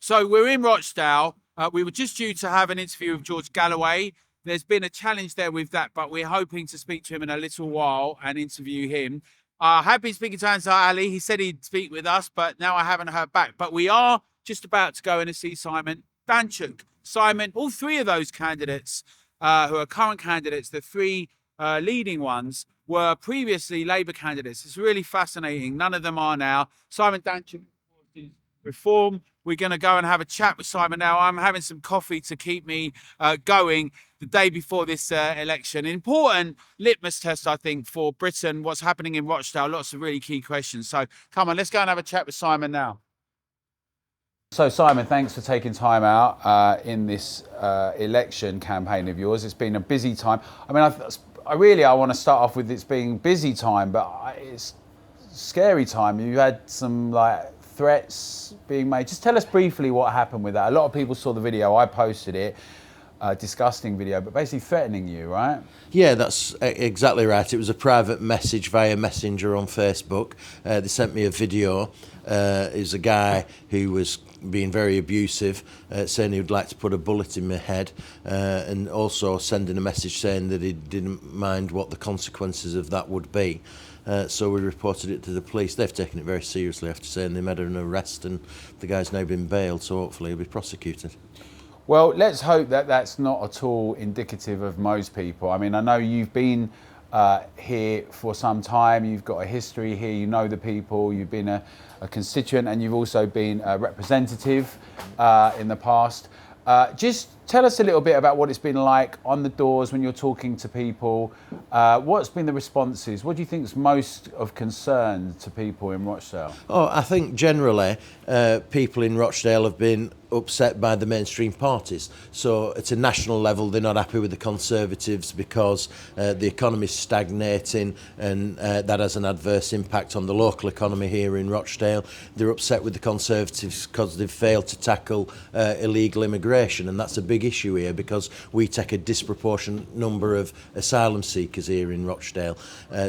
So we're in Rochdale. We were just due to have an interview with George Galloway. There's been a challenge there with that, but we're hoping to speak to him in a little while and interview him. I have been speaking to Azhar Ali. He said he'd speak with us, but now I haven't heard back. But we are just about to go in and see Simon Danczuk. Simon, all three of those candidates who are current candidates, the three leading ones, were previously Labour candidates. It's really fascinating. None of them are now. Simon Danczuk, Reform. We're going to go and have a chat with Simon now. I'm having some coffee to keep me going the day before this election. Important litmus test, I think, for Britain, what's happening in Rochdale. Lots of really key questions. So come on, let's go and have a chat with Simon now. So Simon, thanks for taking time out in this election campaign of yours. It's been a busy time. I mean, I want to start off with it's being busy time, but it's scary time. You had some threats being made. Just tell us briefly what happened with that. A lot of people saw the video. I posted it. Disgusting video, but basically threatening you, right? Yeah, that's exactly right. It was a private message via Messenger on Facebook. They sent me a video. It was a guy who was being very abusive, saying he would like to put a bullet in my head, and also sending a message saying that he didn't mind what the consequences of that would be. So we reported it to the police. They've taken it very seriously after saying they made an arrest, and the guy's now been bailed, so hopefully he'll be prosecuted. Well, let's hope that that's not at all indicative of most people. I mean, I know you've been here for some time, you've got a history here, you know the people, you've been a constituent, and you've also been a representative in the past. Just tell us a little bit about what it's been like on the doors when you're talking to people. What's been the responses? What do you think is most of concern to people in Rochdale? Oh, I think generally people in Rochdale have been upset by the mainstream parties. So at a national level, they're not happy with the Conservatives because the economy's stagnating, and that has an adverse impact on the local economy here in Rochdale. They're upset with the Conservatives because they've failed to tackle illegal immigration, and that's a big issue here because we take a disproportionate number of asylum seekers here in Rochdale.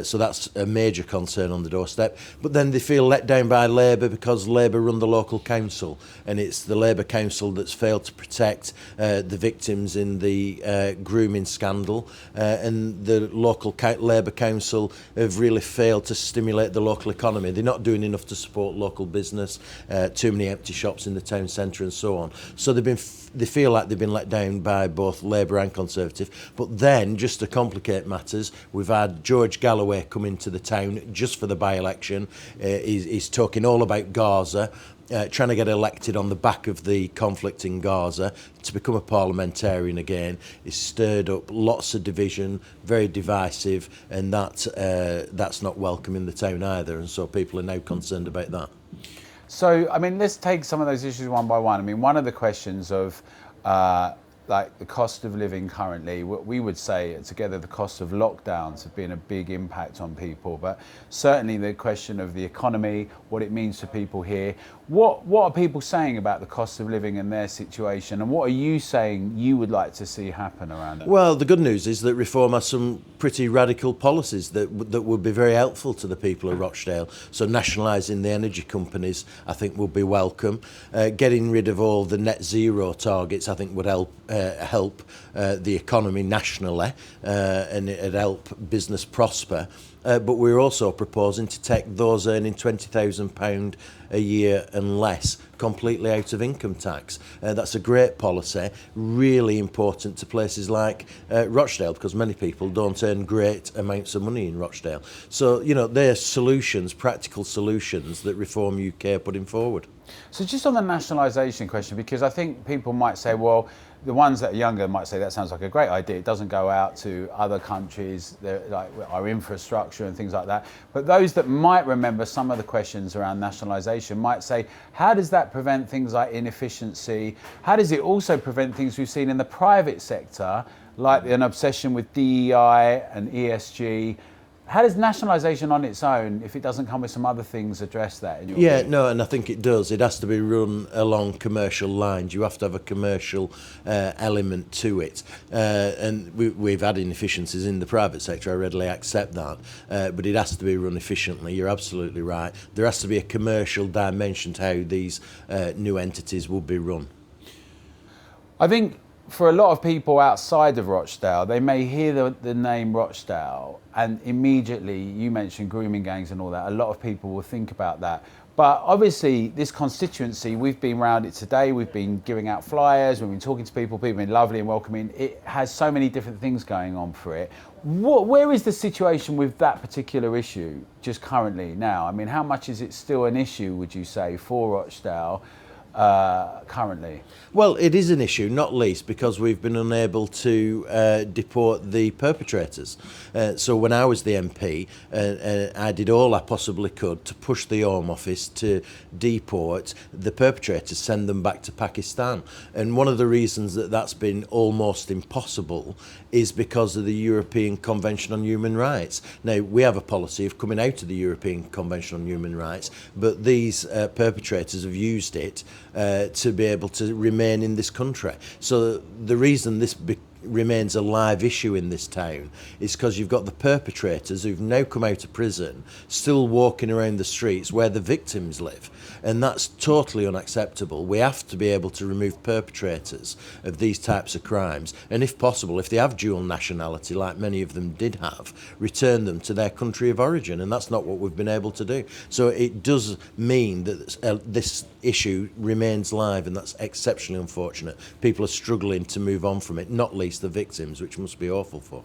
So that's a major concern on the doorstep. But then they feel let down by Labour because Labour run the local council, and it's the Labour council that's failed to protect the victims in the grooming scandal, and the local Labour council have really failed to stimulate the local economy. They're not doing enough to support local business, too many empty shops in the town centre and so on. So they feel like they've been let down by both Labour and Conservative. But then, just to complicate matters, we've had George Galloway come into the town just for the by-election. He's talking all about Gaza, trying to get elected on the back of the conflict in Gaza to become a parliamentarian again. It's stirred up lots of division, very divisive, and that's not welcome in the town either, and so people are now concerned about that. So, I mean, let's take some of those issues one by one. I mean, one of the questions of the cost of living currently, what we would say together, the cost of lockdowns have been a big impact on people, but certainly the question of the economy, what it means to people here. What are people saying about the cost of living and their situation, and what are you saying you would like to see happen around it? Well, the good news is that Reform has some pretty radical policies that would be very helpful to the people of Rochdale. So nationalising the energy companies, I think, would be welcome. Getting rid of all the net zero targets, I think, would help the economy nationally, and it'd help business prosper. But we're also proposing to take those earning £20,000 a year and less completely out of income tax. That's a great policy, really important to places like Rochdale, because many people don't earn great amounts of money in Rochdale. So, you know, they're solutions, practical solutions that Reform UK are putting forward. So just on the nationalisation question, because I think people might say, well, the ones that are younger might say that sounds like a great idea. It doesn't go out to other countries, like our infrastructure and things like that. But those that might remember some of the questions around nationalisation might say, how does that prevent things like inefficiency? How does it also prevent things we've seen in the private sector, like an obsession with DEI and ESG? How does nationalisation on its own, if it doesn't come with some other things, address that? In your Yeah, view? no, and I think it does. It has to be run along commercial lines. You have to have a commercial element to it. And we've had inefficiencies in the private sector, I readily accept that. But it has to be run efficiently. You're absolutely right. There has to be a commercial dimension to how these new entities will be run. I think for a lot of people outside of Rochdale, they may hear the name Rochdale and immediately, you mentioned grooming gangs and all that, a lot of people will think about that. But obviously this constituency, we've been around it today, we've been giving out flyers, we've been talking to people have been lovely and welcoming. It has so many different things going on for it. Where is the situation with that particular issue just currently now? I mean, how much is it still an issue, would you say, for Rochdale? Currently? Well, it is an issue, not least because we've been unable to deport the perpetrators. So when I was the MP, I did all I possibly could to push the Home Office to deport the perpetrators, send them back to Pakistan. And one of the reasons that that's been almost impossible is because of the European Convention on Human Rights. Now, we have a policy of coming out of the European Convention on Human Rights, but these perpetrators have used it to be able to remain in this country. So the reason this remains a live issue in this town is because you've got the perpetrators who've now come out of prison still walking around the streets where the victims live, and that's totally unacceptable. We have to be able to remove perpetrators of these types of crimes, and if possible, if they have dual nationality like many of them did have, return them to their country of origin, and that's not what we've been able to do. So it does mean that this issue remains live, and that's exceptionally unfortunate. People are struggling to move on from it, not least the victims, which must be awful for.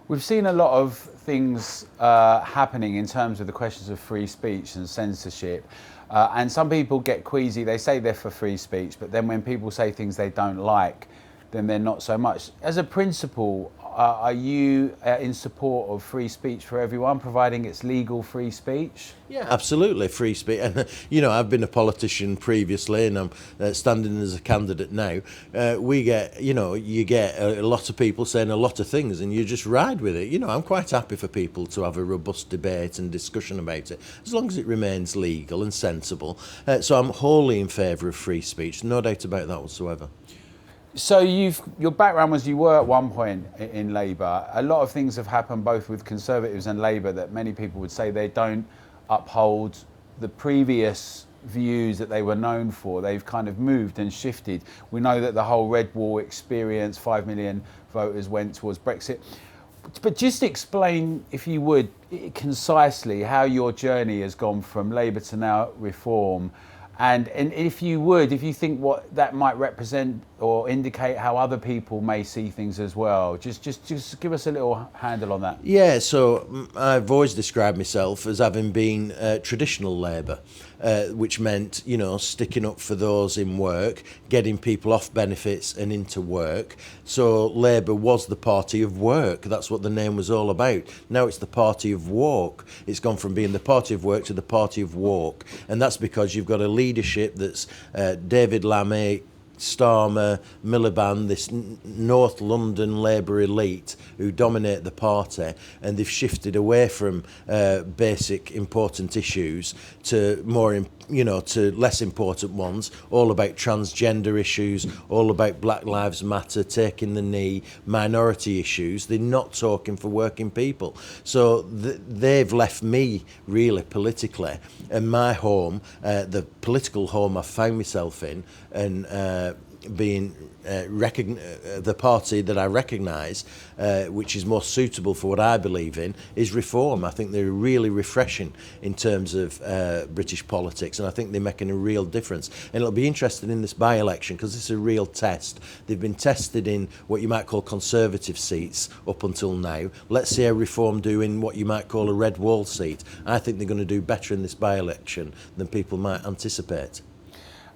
We've seen a lot of things happening in terms of the questions of free speech and censorship. And some people get queasy. They say they're for free speech, but then when people say things they don't like, then they're not so much. As a principle, are you in support of free speech for everyone, providing it's legal free speech? Yeah, absolutely, free speech. And, I've been a politician previously, and I'm standing as a candidate now. We get, you get a lot of people saying a lot of things, and you just ride with it. I'm quite happy for people to have a robust debate and discussion about it, as long as it remains legal and sensible. So I'm wholly in favour of free speech, no doubt about that whatsoever. So your background was you were at one point in Labour. A lot of things have happened both with Conservatives and Labour that many people would say they don't uphold the previous views that they were known for. They've kind of moved and shifted. We know that the whole Red Wall experience, 5 million voters went towards Brexit. But just explain, if you would, concisely how your journey has gone from Labour to now Reform. And if you think what that might represent or indicate how other people may see things as well, just give us a little handle on that. Yeah, so I've always described myself as having been traditional Labour, which meant, sticking up for those in work, getting people off benefits and into work. So Labour was the party of work. That's what the name was all about. Now it's the party of walk. It's gone from being the party of work to the party of walk. And that's because you've got a leadership that's David Lammy, Starmer, Miliband, this North London Labour elite who dominate the party, and they've shifted away from basic important issues to more, to less important ones, all about transgender issues, all about Black Lives Matter, taking the knee, minority issues. They're not talking for working people. So they've left me really politically, and my home, the political home I found myself in, and being the party that I recognise, which is more suitable for what I believe in, is Reform. I think they're really refreshing in terms of British politics, and I think they're making a real difference. And it'll be interesting in this by-election because this is a real test. They've been tested in what you might call Conservative seats up until now. Let's see how Reform do in what you might call a red wall seat. I think they're going to do better in this by-election than people might anticipate.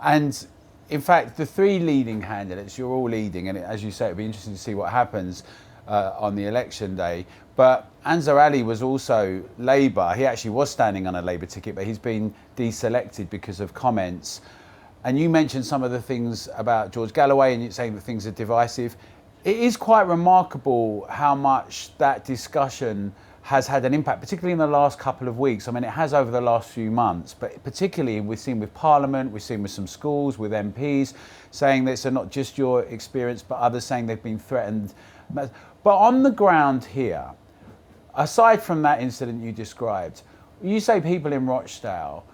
And in fact, the three leading candidates, you're all leading, and as you say, it'll be interesting to see what happens on the election day. But Azhar Ali was also Labour. He actually was standing on a Labour ticket, but he's been deselected because of comments. And you mentioned some of the things about George Galloway, and you're saying that things are divisive. It is quite remarkable how much that discussion has had an impact, particularly in the last couple of weeks. I mean, it has over the last few months, but particularly we've seen with Parliament, we've seen with some schools, with MPs saying that it's not just your experience, but others saying they've been threatened. But on the ground here, aside from that incident you described, you say people in Rochdale,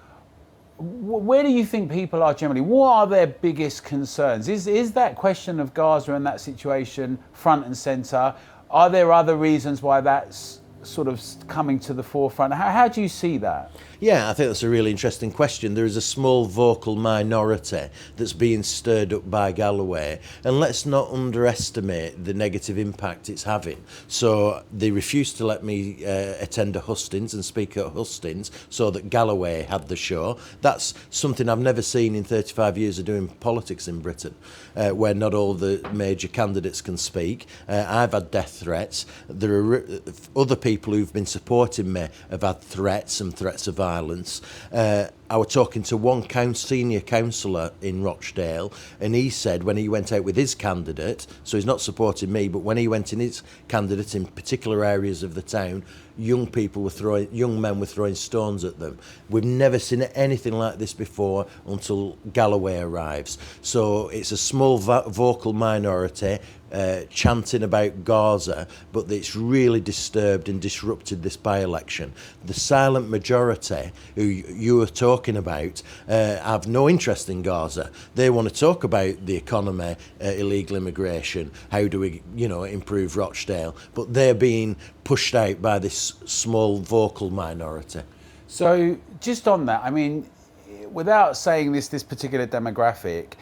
where do you think people are generally? What are their biggest concerns? Is that question of Gaza and that situation front and centre? Are there other reasons why that's sort of coming to the forefront? How do you see that? Yeah, I think that's a really interesting question. There is a small vocal minority that's being stirred up by Galloway, and let's not underestimate the negative impact it's having. So they refused to let me attend a hustings and speak at hustings so that Galloway had the show. That's something I've never seen in 35 years of doing politics in Britain, where not all the major candidates can speak. I've had death threats. There are other people who've been supporting me have had threats and threats of violence. I was talking to one senior councillor in Rochdale, and he said when he went out with his candidate, so he's not supporting me, but when he went in his candidate in particular areas of the town, young men were throwing stones at them. We've never seen anything like this before until Galloway arrives. So it's a small vocal minority chanting about Gaza, but it's really disturbed and disrupted this by-election. The silent majority, who you were talking about, have no interest in Gaza. They want to talk about the economy, illegal immigration, how do we, improve Rochdale, but they're being pushed out by this small vocal minority. So just on that, I mean, without saying this particular demographic,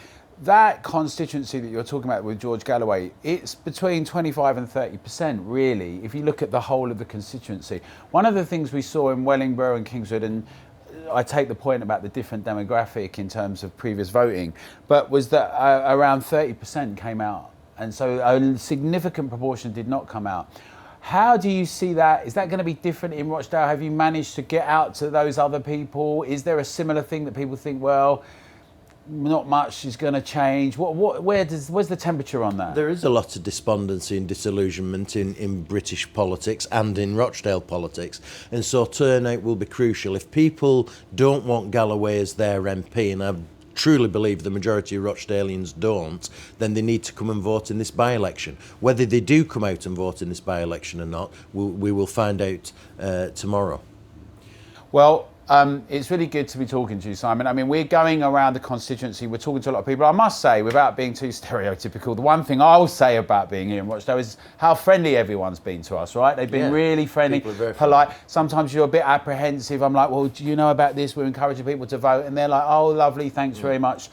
that constituency that you're talking about with George Galloway, it's between 25 and 30%, really, if you look at the whole of the constituency. One of the things we saw in Wellingborough and Kingswood, and I take the point about the different demographic in terms of previous voting, but was that around 30% came out. And so a significant proportion did not come out. How do you see that? Is that going to be different in Rochdale? Have you managed to get out to those other people? Is there a similar thing that people think, well, not much is going to change? Where's the temperature on that? There is a lot of despondency and disillusionment in British politics and in Rochdale politics, and so turnout will be crucial. If people don't want Galloway as their MP, and I truly believe the majority of Rochdalians don't, then they need to come and vote in this by-election. Whether they do come out and vote in this by-election or not, we will find out tomorrow. Well, it's really good to be talking to you, Simon. I mean, we're going around the constituency, we're talking to a lot of people. I must say, without being too stereotypical, the one thing I'll say about being here in Rochdale is how friendly everyone's been to us, right? They've been really friendly, polite. Sometimes you're a bit apprehensive. I'm like, well, do you know about this? We're encouraging people to vote. And they're like, oh, lovely, thanks very much.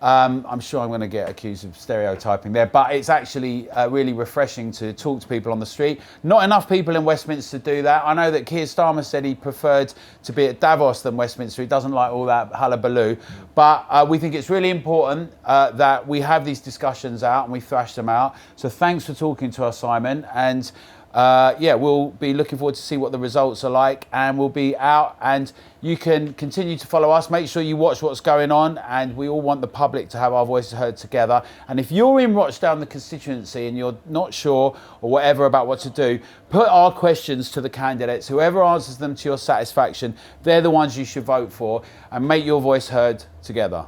I'm sure I'm going to get accused of stereotyping there, but it's actually really refreshing to talk to people on the street. Not enough people in Westminster do that. I know that Keir Starmer said he preferred to be at Davos than Westminster. He doesn't like all that hullabaloo. But we think it's really important that we have these discussions out and we thrash them out. So thanks for talking to us, Simon. And we'll be looking forward to see what the results are like, and we'll be out, and you can continue to follow us. Make sure you watch what's going on, and we all want the public to have our voices heard together. And if you're in Rochdale in the constituency and you're not sure or whatever about what to do, put our questions to the candidates. Whoever answers them to your satisfaction, they're the ones you should vote for, and make your voice heard together.